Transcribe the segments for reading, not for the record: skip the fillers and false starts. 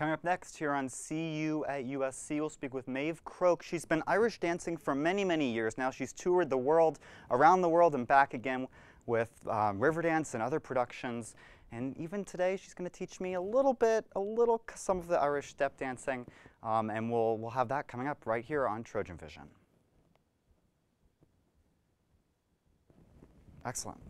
Coming up next here on See You at USC, we'll speak with Maeve Croke. She's been Irish dancing for many, many years now. She's toured the world, around the world and back again with Riverdance and other productions. And even today, she's going to teach me some of the Irish step dancing. And we'll have that coming up right here on Trojan Vision. Excellent.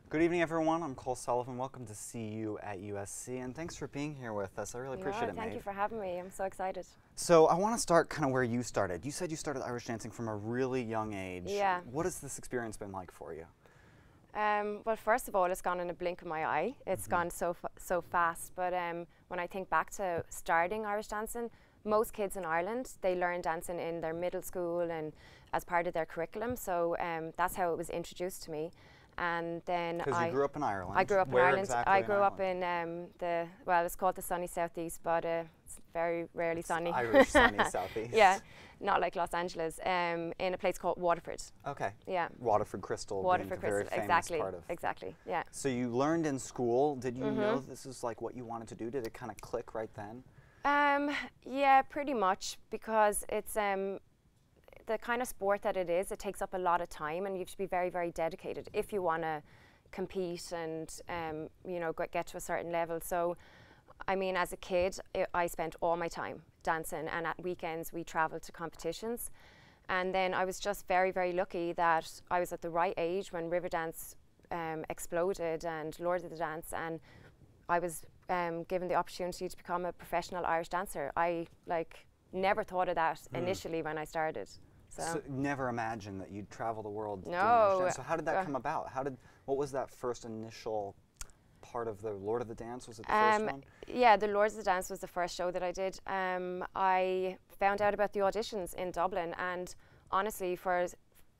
Good evening, everyone. I'm Cole Sullivan. Welcome to See You at USC, and thanks for being here with us. I really appreciate it, Maeve. Thank you for having me. I'm so excited. So I want to start kind of where you started. You said you started Irish dancing from a really young age. Yeah. What has this experience been like for you? Well, first of all, it's gone in a blink of my eye. It's gone so fast. But when I think back to starting Irish dancing, most kids in Ireland, they learn dancing in their middle school and as part of their curriculum. So that's how it was introduced to me. And then because you grew up in Ireland. I grew up Where in Ireland. Exactly I grew up in it's called the sunny southeast, but it's very rarely sunny. Irish sunny southeast. Yeah, not like Los Angeles. In a place called Waterford. Okay. Yeah. Waterford Crystal. Waterford Crystal. Very exactly. Part of. Exactly. Yeah. So you learned in school. Did you know this is like what you wanted to do? Did it kind of click right then? Yeah, pretty much, because it's the kind of sport that it is, it takes up a lot of time, and you have to be very, very dedicated if you want to compete and you know, get to a certain level. So, I mean, as a kid, I spent all my time dancing, and at weekends we traveled to competitions. And then I was just very, very lucky that I was at the right age when Riverdance exploded and Lord of the Dance, and I was given the opportunity to become a professional Irish dancer. I never thought of that initially when I started. So never imagined that you'd travel the world. No. So how did that come about? What was that first initial part of the Lord of the Dance? Was it the first one? Yeah, the Lord of the Dance was the first show that I did. I found out about the auditions in Dublin, and honestly,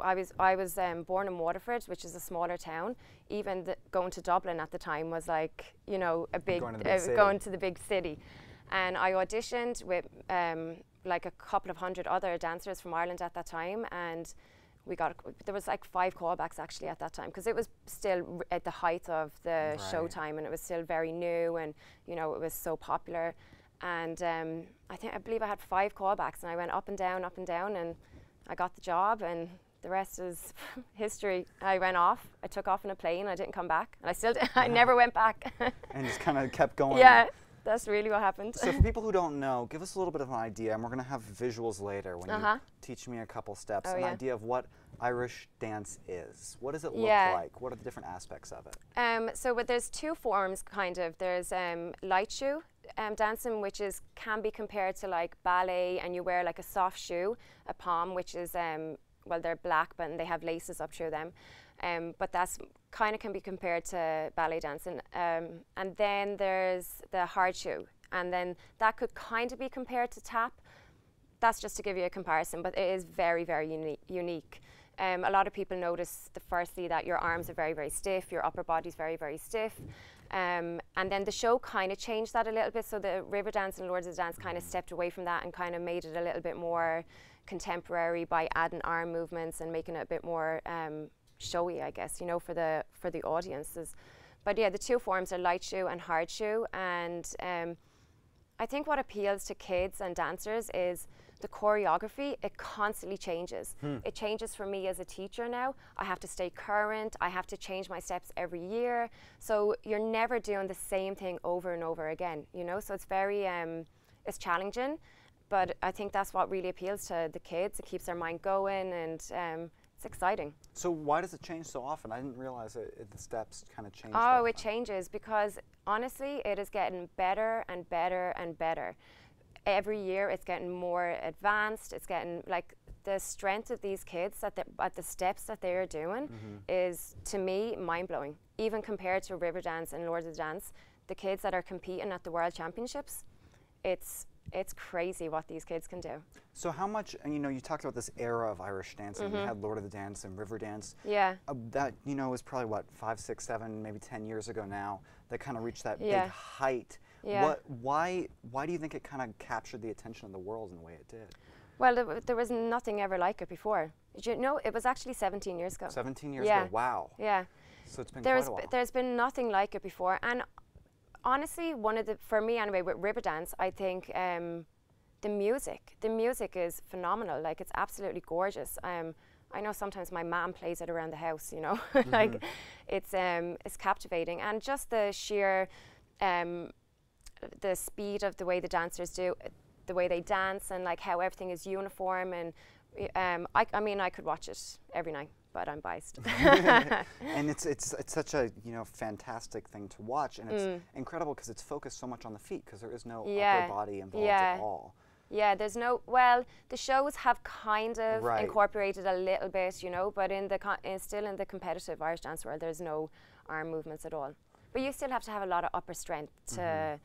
I was born in Waterford, which is a smaller town. Even going to Dublin at the time was like, you know, a big going to the big city. And I auditioned with like a couple of hundred other dancers from Ireland at that time, and there was like 5 callbacks actually at that time, because it was still at the height of the showtime, and it was still very new, and you know, it was so popular. And I believe I had 5 callbacks, and I went up and down, and I got the job, and the rest is history. I took off in a plane, I didn't come back, and I never went back. And just kind of kept going. Yeah. That's really what happened. So for people who don't know, give us a little bit of an idea, and we're going to have visuals later when you teach me a couple steps, an idea of what Irish dance is. What does it look like? What are the different aspects of it? So there's 2 forms, kind of. There's light shoe dancing, which can be compared to like ballet, and you wear like a soft shoe, a pom, which is, well, they're black, but they have laces up through them. But that's kind of can be compared to ballet dancing. And then there's the hard shoe, and then that could kind of be compared to tap. That's just to give you a comparison, but it is very, very unique. A lot of people notice firstly that your arms are very, very stiff, your upper body's very, very stiff. And then the show kind of changed that a little bit, so the Riverdance and Lords of the Dance kind of stepped away from that and kind of made it a little bit more contemporary by adding arm movements and making it a bit more showy, I guess, you know, for the audiences. But yeah, the 2 forms are light shoe and hard shoe, and I think what appeals to kids and dancers is the choreography. It constantly changes. It changes for me as a teacher now. I have to stay current. I have to change my steps every year. So you're never doing the same thing over and over again, you know? So it's very, it's challenging, but I think that's what really appeals to the kids. It keeps their mind going, and it's exciting. So why does it change so often? I didn't realize the steps kind of change. Oh, it changes because honestly, it is getting better and better and better. every year it's getting more advanced. It's getting like the strength of these kids at the steps that they're doing is, to me, mind-blowing. Even compared to Riverdance and Lord of the Dance, the kids that are competing at the World Championships, it's crazy what these kids can do. So how much, and you talked about this era of Irish dancing. You had Lord of the Dance and Riverdance. Yeah. That, was probably, what, 5, 6, 7, maybe 10 years ago now, that kind of reached that big height. Yeah. Why do you think it kind of captured the attention of the world in the way it did? Well, there was nothing ever like it before. Did you know? It was actually 17 years ago. 17 years ago, wow. Yeah. So it's been quite a while. There's been nothing like it before. And honestly, for me anyway, with Riverdance, I think the music is phenomenal. Like, it's absolutely gorgeous. I know sometimes my mom plays it around the house, like it's captivating. And just the sheer, the speed of the way the dancers do, the way they dance, and like how everything is uniform. And I mean, I could watch it every night, but I'm biased. And it's such a fantastic thing to watch, and it's incredible because it's focused so much on the feet, because there is no upper body involved at all. Yeah, there's no, well, the shows have kind of incorporated a little bit, but still in the competitive Irish dance world, there's no arm movements at all. But you still have to have a lot of upper strength to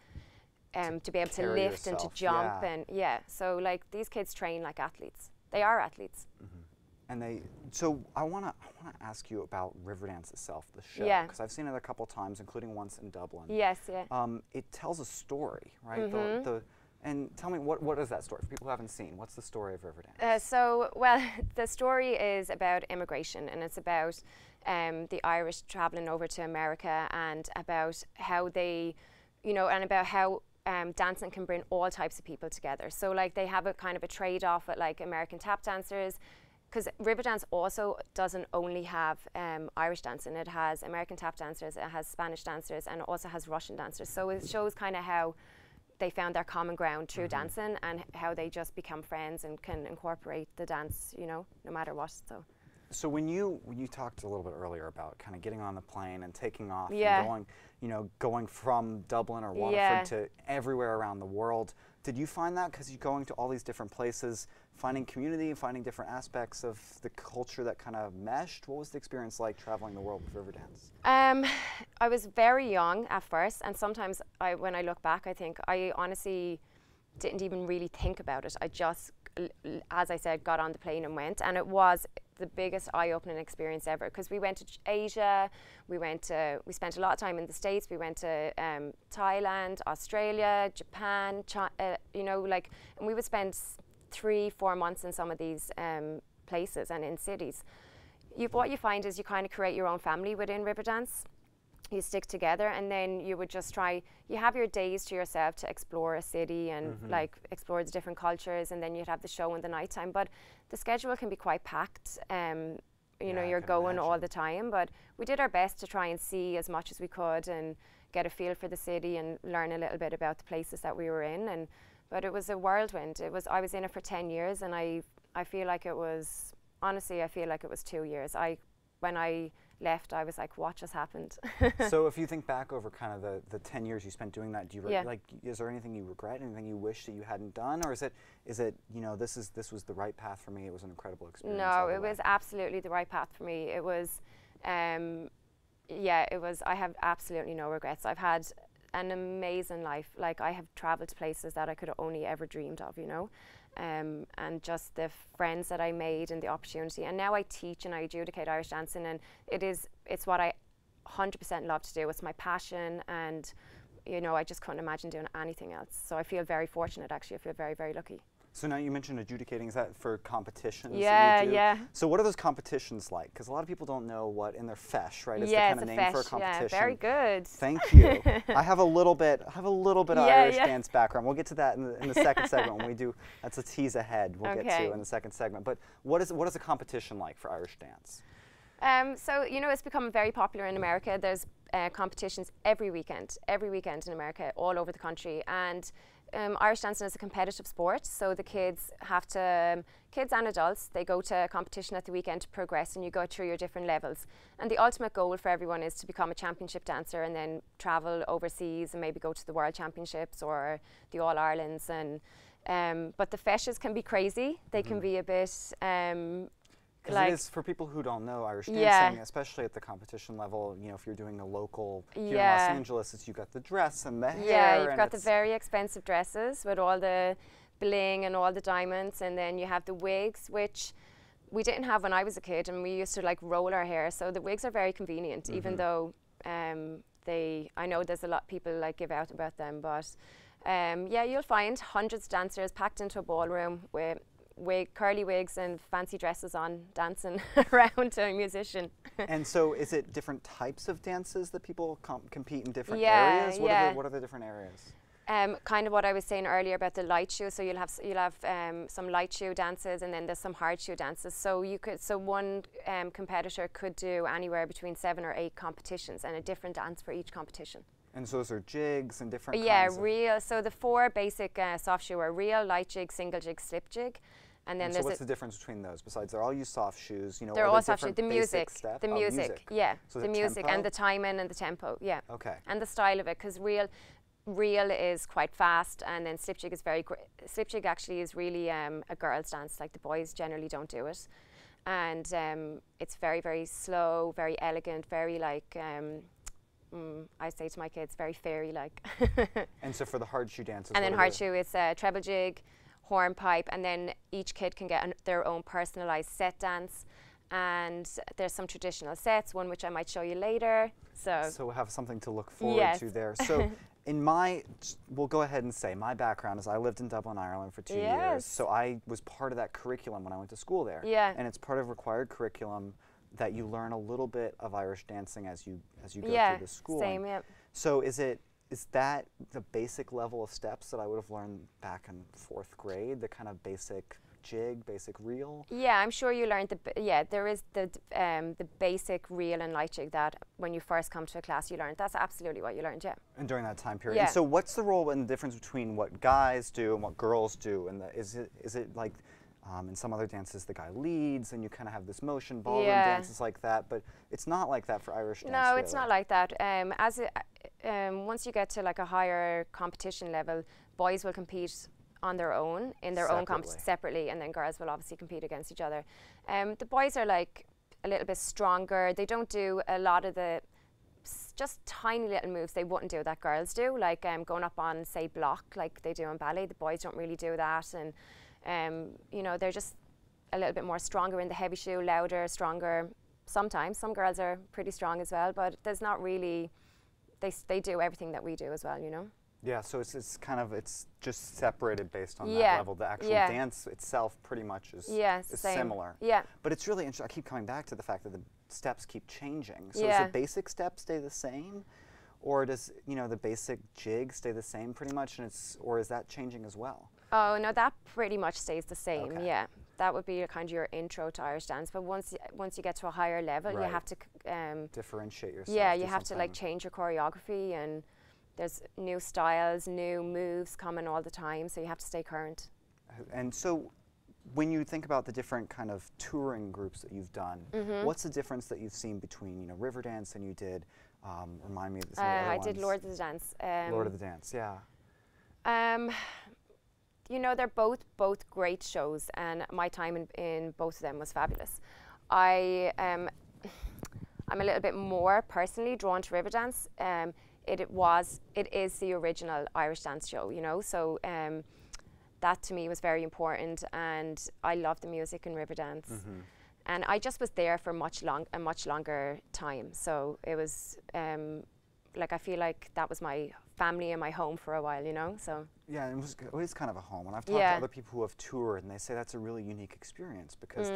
be able to lift and to jump, and so like these kids train like athletes. They are athletes. And so I wanna ask you about Riverdance itself, the show, because I've seen it a couple times, including once in Dublin. Yes, yeah. It tells a story, right? And tell me, what is that story for people who haven't seen? What's the story of Riverdance? Well, the story is about immigration, and it's about the Irish traveling over to America, and about how they, and about how dancing can bring all types of people together. So like they have a kind of a trade-off with like American tap dancers, because Riverdance also doesn't only have Irish dancing. It has American tap dancers, it has Spanish dancers, and it also has Russian dancers. So it shows kind of how they found their common ground through dancing, and how they just become friends and can incorporate the dance, no matter what. So when you talked a little bit earlier about kind of getting on the plane and taking off and going from Dublin or Waterford to everywhere around the world, did you find that, because you're going to all these different places, finding community and finding different aspects of the culture that kind of meshed? What was the experience like traveling the world with Riverdance? I was very young at first, and sometimes when I look back, I think I honestly didn't even really think about it. I just, as I said, got on the plane and went, and it was the biggest eye-opening experience ever, because we went to Asia, we spent a lot of time in the States, we went to Thailand, Australia, Japan, and we would spend 3-4 months in some of these places and in cities. What you find is you kind of create your own family within Riverdance. You stick together, and then you would just you have your days to yourself to explore a city and like explore the different cultures, and then you'd have the show in the nighttime. But the schedule can be quite packed. You're going all the time, but we did our best to try and see as much as we could and get a feel for the city and learn a little bit about the places that we were in. But it was a whirlwind. I was in it for 10 years, and I feel like it was, honestly, I feel like it was 2 years. When I left, I was like, what just happened? So if you think back over kind of the 10 years you spent doing that, do you is there anything you regret, anything you wish that you hadn't done, or is it this was the right path for me, it was an incredible experience? No, it was absolutely the right path for me. It was it was. I have absolutely no regrets. I've had an amazing life. Like, I have traveled to places that I could have only ever dreamed of, and just the friends that I made and the opportunity. And now I teach and I adjudicate Irish dancing, and it's what I 100% love to do. It's my passion, and I just couldn't imagine doing anything else. So I feel very fortunate, actually. I feel very, very lucky. So now you mentioned adjudicating. Is that for competitions? Yeah, that you do? yeah. So what are those competitions like? Because a lot of people don't know what in their fesh, right? Is the kind of name for a competition. Yeah, very good. Thank you. I have a little bit of Irish dance background. We'll get to that in the second segment when we do. That's a tease ahead. We'll get to in the second segment. But what is a competition like for Irish dance? So it's become very popular in America. There's competitions every weekend in America, all over the country, and Irish dancing is a competitive sport, so the kids and adults, they go to a competition at the weekend to progress, and you go through your different levels. And the ultimate goal for everyone is to become a championship dancer and then travel overseas and maybe go to the World Championships or the All-Irelands. And But the feshes can be crazy. They can be a bit it is, for people who don't know Irish dancing, especially at the competition level, you know, if you're doing a local here in Los Angeles, it's you got the dress and the hair. Yeah, you've got the very expensive dresses with all the bling and all the diamonds, and then you have the wigs, which we didn't have when I was a kid, and we used to like roll our hair. So the wigs are very convenient, even though I know there's a lot of people like give out about them, but yeah, you'll find hundreds of dancers packed into a ballroom with curly wigs and fancy dresses on, dancing around to a musician. And so is it different types of dances that people compete in different areas? What are the different areas? Kind of what I was saying earlier about the light shoe. So you'll have some light shoe dances, and then there's some hard shoe dances. So one competitor could do anywhere between 7 or 8 competitions, and a different dance for each competition. And so those are jigs and different kinds of real. So the 4 basic soft shoe are reel, light jig, single jig, slip jig. And then so what's the difference between those? Besides, they're all use soft shoes. You know, they're all soft shoes. The music, yeah. So the music and the timing and the tempo, yeah. Okay. And the style of it, because reel is quite fast, and then slip jig is slip jig actually is really a girls' dance. Like the boys generally don't do it, and it's very, very slow, very elegant, very like. I say to my kids, very fairy-like. And so for the hard shoe dances. And then hard shoe, it's a treble jig, hornpipe, and then each kid can get their own personalized set dance, and there's some traditional sets, one which I might show you later. So we'll have something to look forward to there. So we'll go ahead and say my background is I lived in Dublin, Ireland for 2 years. So I was part of that curriculum when I went to school there. Yeah. And it's part of required curriculum that you learn a little bit of Irish dancing as you go through the school. Same, yeah. So is that the basic level of steps that I would have learned back in 4th grade, the kind of basic jig, basic reel? Yeah, I'm sure you learned there is the basic reel and light jig that when you first come to a class you learned. That's absolutely what you learned, yeah. And during that time period. Yeah. And so what's the role and the difference between what guys do and what girls do? And is it like in some other dances the guy leads and you kind of have this motion, ballroom dances like that, but it's not like that for Irish dance. No, it's not like that. Once you get to like a higher competition level, boys will compete on their own, in their own competition separately, and then girls will obviously compete against each other. The boys are like a little bit stronger. They don't do a lot of the just tiny little moves they wouldn't do that girls do, like going up on, say, block like they do in ballet. The boys don't really do that, and you know, they're just a little bit more stronger in the heavy shoe, louder, stronger. Sometimes some girls are pretty strong as well, but there's not really. They do everything that we do as well, you know. Yeah, so it's just separated based on that level. The actual dance itself pretty much is similar. Yeah. But it's really interesting. I keep coming back to the fact that the steps keep changing. So does the basic step stay the same? Or does, you know, the basic jig stay the same pretty much, or is that changing as well? Oh no, that pretty much stays the same. Okay. Yeah, that would be kind of your intro to Irish dance. But once you get to a higher level, you have to differentiate yourself. Yeah, you have to like change your choreography, and there's new styles, new moves coming all the time, so you have to stay current. And so, when you think about the different kind of touring groups that you've done, what's the difference that you've seen between, you know, Riverdance and you did? Remind me of some of the other ones. I did Lord of the Dance. Lord of the Dance, yeah. You know, they're both great shows, and my time in both of them was fabulous. I'm a little bit more personally drawn to Riverdance. It is the original Irish dance show, you know, so that to me was very important, and I love the music in Riverdance. And I just was there for a much longer time, so it was like I feel like that was my family and my home for a while, you know. So yeah, it was kind of a home. And I've talked to other people who have toured, and they say that's a really unique experience because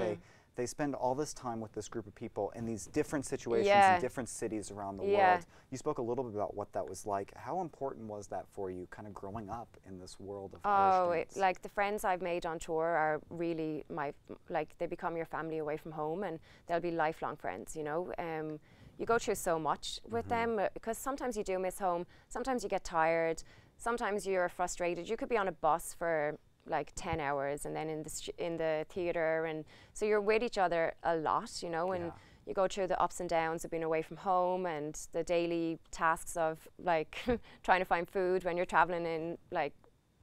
they spend all this time with this group of people in these different situations in different cities around the world. You spoke a little bit about what that was like. How important was that for you, kind of growing up in this world of Irish dance? Like the friends I've made on tour are really they become your family away from home, and they'll be lifelong friends, you know. You go through so much with them because sometimes you do miss home, sometimes you get tired, sometimes you're frustrated. You could be on a bus for like 10 hours and then in the theatre, and so you're with each other a lot, you know, and you go through the ups and downs of being away from home and the daily tasks of like trying to find food when you're traveling in like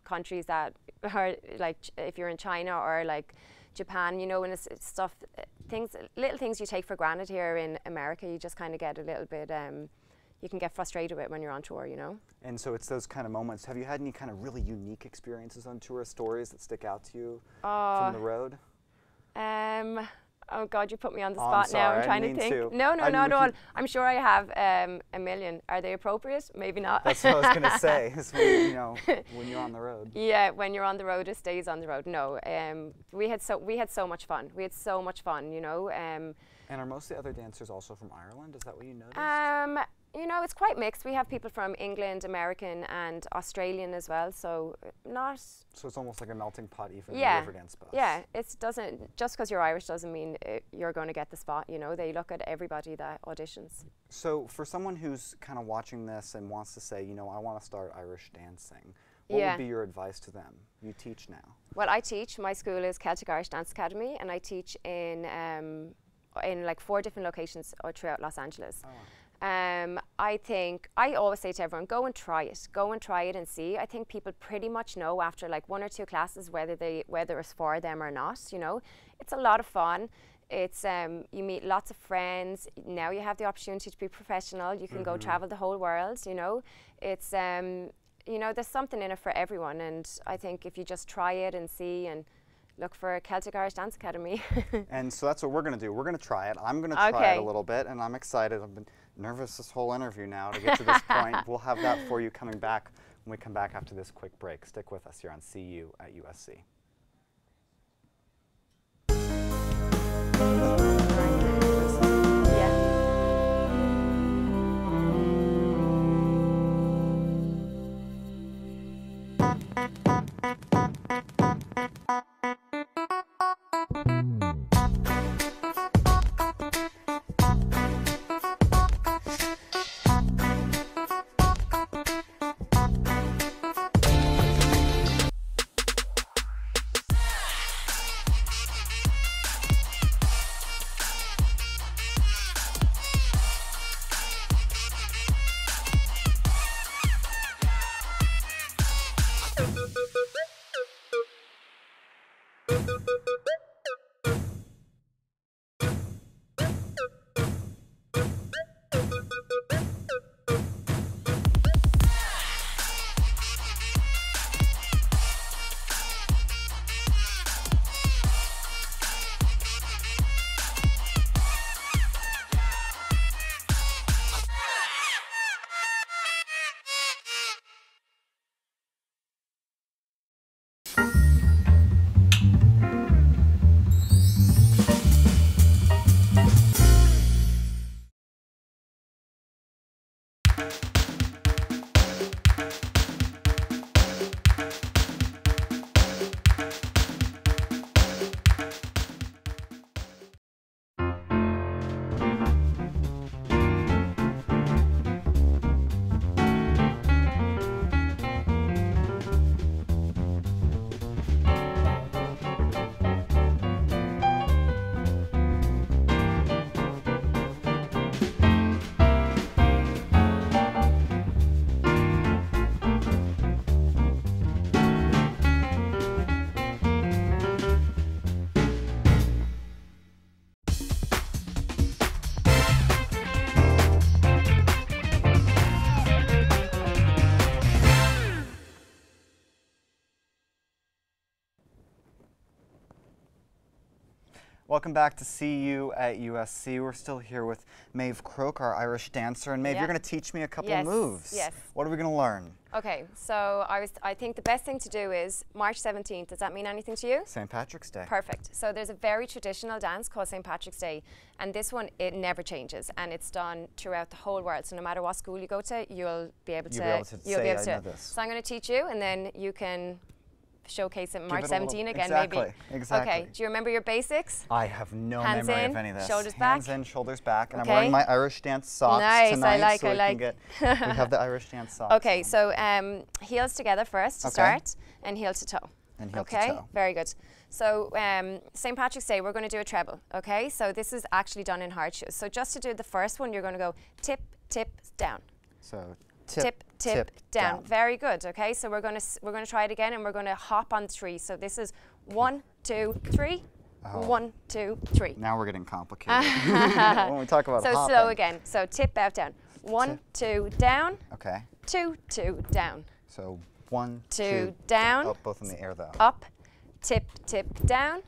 countries that or like if you're in China or like Japan, you know, and it's stuff, little things you take for granted here in America, you just kind of get a little bit, you can get frustrated with when you're on tour, you know. And so it's those kind of moments. Have you had any kind of really unique experiences on tour, stories that stick out to you from the road? Oh God, you put me on the spot now. I'm trying to think. No, not at all. I'm sure I have a million. Are they appropriate? Maybe not. That's what I was going to say. Is when, you know, when you're on the road. Yeah, when you're on the road, it stays on the road. No, we had so much fun. We had so much fun, you know. And are most of the other dancers also from Ireland? Is that what you noticed? You know, it's quite mixed. We have people from England, American, and Australian as well. So not. So it's almost like a melting pot, even yeah, in the Riverdance bus. Yeah, it doesn't. Just because you're Irish doesn't mean you're going to get the spot. You know, they look at everybody that auditions. So for someone who's kind of watching this and wants to say, you know, I want to start Irish dancing, what would be your advice to them? You teach now. Well, I teach. My school is Celtic Irish Dance Academy, and I teach in like 4 different locations throughout Los Angeles. Oh. I always say to everyone, go and try it and see. I think people pretty much know after like 1 or 2 classes whether it's for them or not, you know. It's a lot of fun. It's you meet lots of friends. Now you have the opportunity to be professional. You can go travel the whole world, you know. It's you know, there's something in it for everyone, and I think if you just try it and see and look for Celtic Irish Dance Academy. And so that's what we're going to do. We're going to try it. I'm going to try it a little bit, and I'm excited. I've been nervous this whole interview now to get to this point. We'll have that for you coming back when we come back after this quick break. Stick with us here on CU at USC. Welcome back to CU at USC. We're still here with Maeve Croke, our Irish dancer. And Maeve, you're going to teach me a couple moves. Yes. What are we going to learn? Okay, so I think the best thing to do is March 17th. Does that mean anything to you? St. Patrick's Day. Perfect. So there's a very traditional dance called St. Patrick's Day. And this one, it never changes. And it's done throughout the whole world. So no matter what school you go to, you'll be able to say, I know this. So I'm going to teach you, and then you can showcase it March 17 again, maybe. Exactly. Okay, do you remember your basics? I have no memory of any of this. Shoulders back. Hands in, shoulders back. And I'm wearing my Irish dance socks tonight. Nice, I like. We have the Irish dance socks. Okay, so heels together first to start, and heel to toe. And heel to toe. Very good. So St. Patrick's Day, we're going to do a treble, okay? So this is actually done in hard shoes. So just to do the first one, you're going to go tip, tip, down. So tip, tip, down. Very good. Okay, so we're gonna try it again, and we're gonna hop on 3. So this is 1, 2, 3. 1, 2, 3. Now we're getting complicated when we talk about so hopping. slow again. So tip out down. 1, 2 down. Okay. 2, 2 down. So 1, 2 down. Oh, both in the air though. Up, tip, tip down.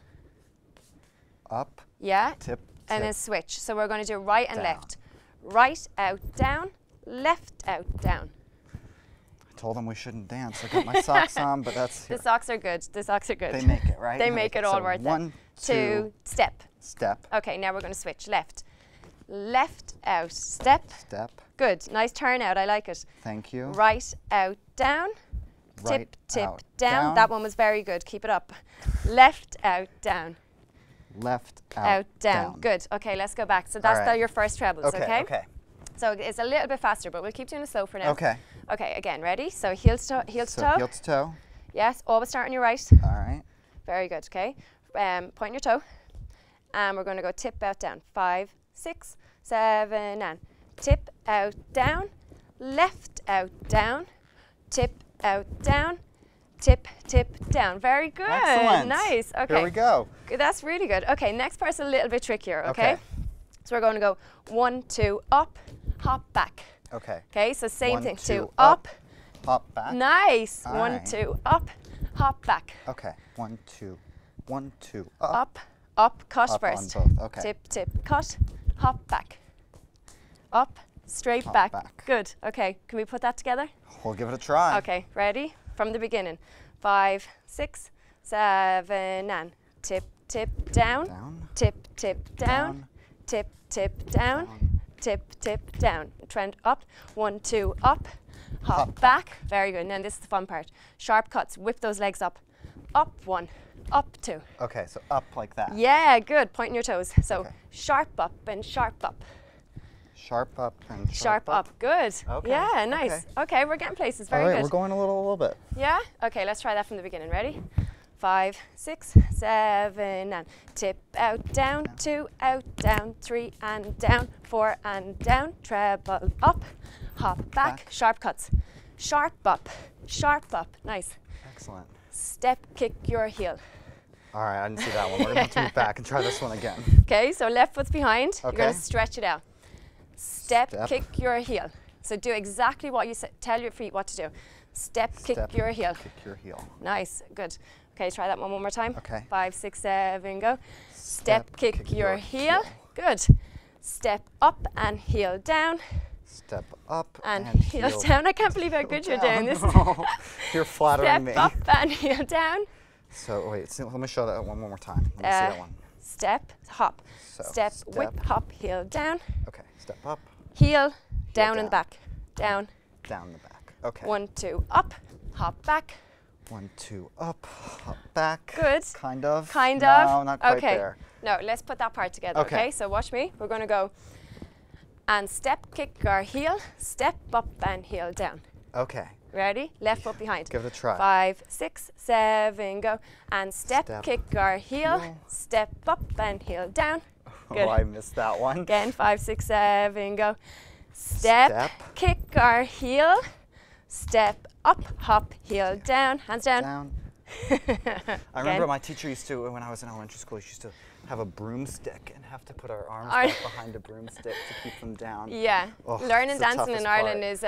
Up. Yeah. Tip. And then switch. So we're going to do right and Down. left. Right out down. Left out down. I told them we shouldn't dance. I got my socks on, but that's here. The socks are good. The socks are good. They make it, right? They make it all worth it. 1, 2, step. Step. Okay, now we're going to switch. Left. Left out, step. Step. Good. Nice turn out. I like it. Thank you. Right out down. Right Tip, tip, out, down. That one was very good. Keep it up. Left out down. Left out, down. Good. Okay, let's go back. So that's right. your first trebles, okay? Okay. So it's a little bit faster, but we'll keep doing it slow for now. Okay. Okay, again, ready? So heel to toe. Heel to toe. Heel to toe. Yes, always start on your right. All right. Very good, okay? Point your toe. And we're going to go tip out down. 5, 6, 7, and tip out down. Left out down. Tip out down. Tip, tip, down. Very good. Excellent. Nice. Okay. Here we go. That's really good. Okay, next part's a little bit trickier, okay? So we're going to go 1, 2, up, hop back. Okay. Okay, so same 1, thing. 2, 2, up. Hop back. Nice. All 1, right. 2, up, hop back. Okay. 1, 2, 1, 2, up. Up, up, cut Up first. on both. Okay. Tip, tip, cut, hop back. Up, straight Hop back. back. Good. Okay, can we put that together? We'll give it a try. Okay, ready? From the beginning. 5, 6, 7, and tip, tip, down. Down. Tip, tip, down. Tip, tip, down. Tip, tip, down. Trend up. 1, 2, up. Hop back. Very good. And then this is the fun part. Sharp cuts. Whip those legs up. Up 1, up 2. Okay, so up like that. Yeah, good. Pointing your toes. So Okay. sharp up and sharp up. Sharp up and Sharp up. Good. Okay, Yeah, nice. Okay, we're getting places. Very All right, good. we're going a little bit. Yeah? Okay, let's try that from the beginning. Ready? 5, 6, 7, and tip out, down, 2, out, down, 3, and down, 4, and down, treble up, hop back, sharp cuts. Sharp up, nice. Excellent. Step, kick your heel. All right, I didn't see that one. We're going to have to move back and try this one again. Okay, so left foot's behind. You're going Okay. to stretch it out. Step, Step. kick your heel. So do exactly what you tell your feet what to do. Step, kick your heel. Kick your heel. Nice, good. Okay, try that one more time. Okay. 5, 6, 7, go. Step, kick your heel. heel. Good. Step up and heel down. Step up And heel down. I can't believe how good you're doing this. Oh, you're flattering Step me. up and heel down. So wait, let me show that one more time. Let me see that one. Step, hop. So, Step, whip, hop, heel down. Okay, step up, Heel, down in down. the back. Down. down the back. Okay. 1, 2, up, hop back. 1, 2, up, hop back. Good. Kind of. Kind of. No, not quite okay. there. No, let's put that part together. Okay. Okay. So watch me. We're going to go and step, kick our heel, step up and heel down. Okay. Ready? Left foot behind. Give it a try. 5, 6, 7, go. And step, Step, kick our heel, heel. step up and heel down. Good. Oh, I missed that one. Again, 5, 6, 7, go. Step, Step. kick our heel, step up, hop, heel down, hands down. Down. I remember my teacher used to, when I was in elementary school, she used to have a broomstick and have to put our arms back behind a broomstick to keep them down. Yeah, Oh, learning it's the dancing in toughest Ireland part. is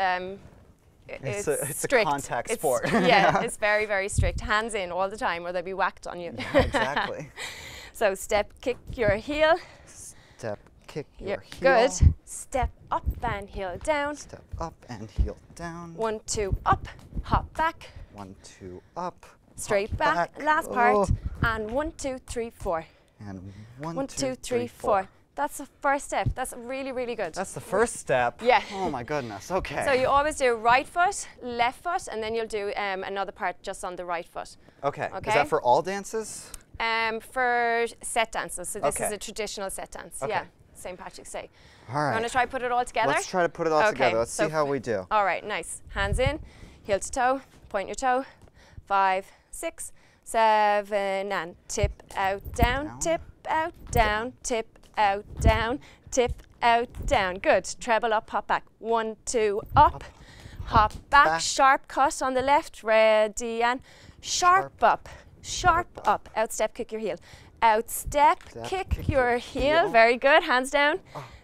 It's strict. a contact It's- sport. Yeah, it's very, very strict. Hands in all the time or they'll be whacked on you. Yeah, exactly. So step, kick your heel. Step, kick your You're heel. good. Step up and heel down. Step up and heel down. 1, 2, up, hop back, 1, 2, up. straight hop back. Last part. Oh. And 1, 2, 3, 4. And 1, 1, 2, 3, 4. That's the first step. That's really, really good. That's the first step. Yeah. Oh my goodness. Okay. So you always do right foot, left foot, and then you'll do another part just on the right foot. Okay. Okay. Is that for all dances? For set dances. So this is Okay. a traditional set dance. Okay. Yeah. St. Patrick's Day. All right. You want to try put it all together? Let's try to put it all Okay, together. Let's so see how we do. All right, nice. Hands in, heel to toe, point your toe. 5, 6, 7, and tip out, down, Down. tip out, down, tip out, down, tip out, down. Good. Treble up, hop back. 1, 2, up, hop back, sharp cut on the left, ready, and sharp up, out step, kick your heel, out step, kick your heel, very good, hands down,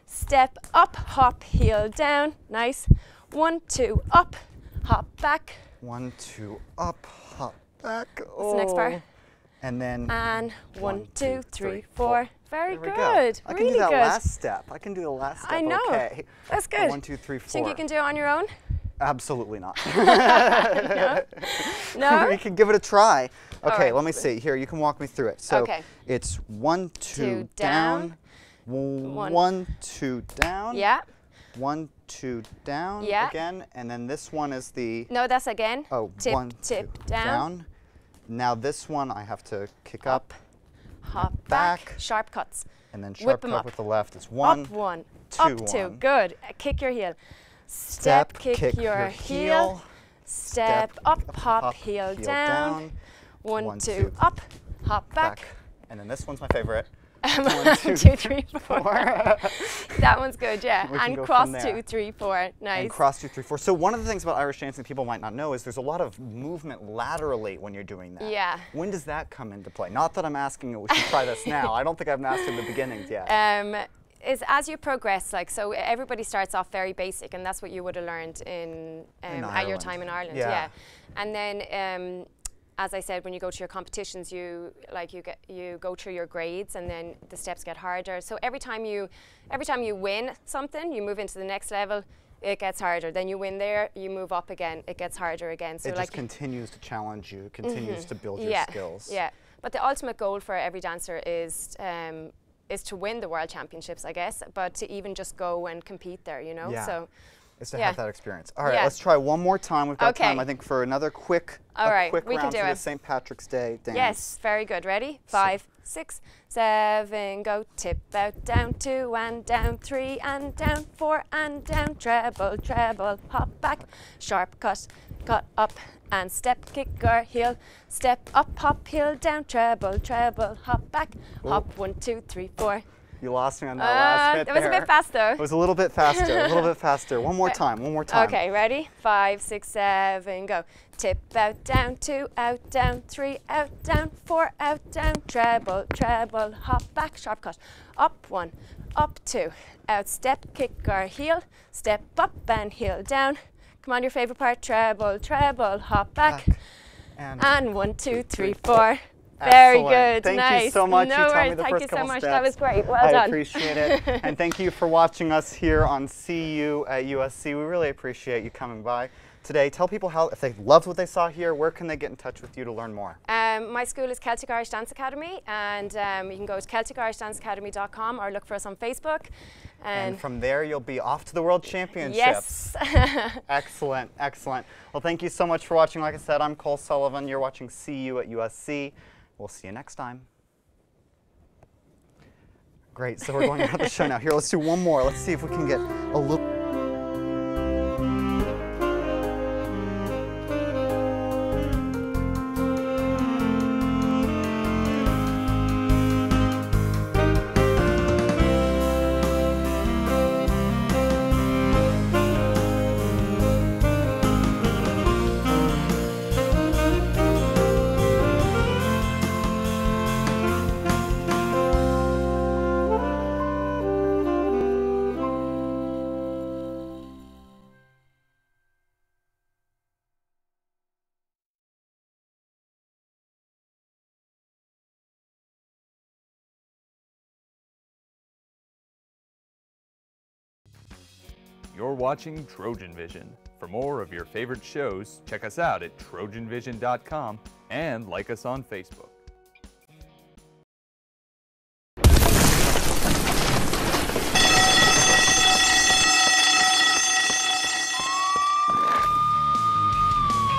step up, hop, heel down, nice, 1, 2, up, hop back, 1, 2, up, hop back. What's the next part? And then 1, 2, 3, 4. Very good. I can do that last step. I can do the last step. I know. Okay. That's good. 1, 2, 3, 4. Think you can do it on your own? Absolutely not. No? We can give it a try. Okay, right. let me see. Here, you can walk me through it. So it's 1, 2, down. 1, 2, down. Yeah. 1, 2, down again. And then this one is the... No, that's again. Oh, tip, 1, tip, 2, down. Now this one I have to kick up, hop back, sharp cuts. and then sharp cut with the left. It's 1, up 1, 2, up 2. 1. Good. Kick your heel. Step, kick your heel. Step up, hop, heel down. 1, 2, up, hop back. And then this one's my favorite. 1, 2, 3, 4. That one's good, yeah. And cross 2, 3, 4. Nice. And cross 2, 3, 4. So one of the things about Irish dancing people might not know is there's a lot of movement laterally when you're doing that. Yeah. When does that come into play? Not that I'm asking you, we should try this now. I don't think I've mastered the beginnings yet. Is as you progress, like, so everybody starts off very basic, and that's what you would have learned in at your time in Ireland. Yeah. And then as I said, when you go to your competitions, you go through your grades, and then the steps get harder. So every time you win something, you move into the next level, it gets harder. Then you win there, you move up again, it gets harder again. So it just continues to challenge you, continues to build your skills. Yeah, but the ultimate goal for every dancer is to win the world championships, I guess, but to even just go and compete there, you know? Yeah. So is to have that experience. All right, let's try one more time. We've got time, I think, for another quick round for the St. Patrick's Day dance. Yes, very good. Ready? 5, 6, 7, go. Tip out, down, 2 and down, 3 and down, 4 and down, treble, treble, hop back, sharp cut, cut up, and step, kick or heel, step up, hop, heel down, treble, treble, hop back, hop, 1, 2, 3, 4. You lost me on that last bit there. It was a bit fast though. It was a little bit faster, a little bit faster. One more time, one more time. Okay, ready? 5, 6, 7, go. Tip out, down, 2, out, down, 3, out, down, 4, out, down, treble, treble, hop back, sharp cut. Up 1, up 2, out, step, kick or heel, step up and heel down. Come on, your favorite part, treble, treble, hop back. And 1, 2, 3, 4. Very good. Thank nice. you so much. No you taught worries. me the Thank first you so couple much. steps. That was great. Well done. I appreciate it. And thank you for watching us here on CU at USC. We really appreciate you coming by today. Tell people how, if they loved what they saw here, where can they get in touch with you to learn more? My school is Celtic Irish Dance Academy, and you can go to CelticIrishDanceAcademy.com or look for us on Facebook. And from there, you'll be off to the World Championships. Yes. Excellent, excellent. Well, thank you so much for watching. Like I said, I'm Cole Sullivan. You're watching CU at USC. We'll see you next time. Great, so we're going out of the show now. Here, let's do one more. Let's see if we can get a little... You're watching Trojan Vision. For more of your favorite shows, check us out at trojanvision.com and like us on Facebook.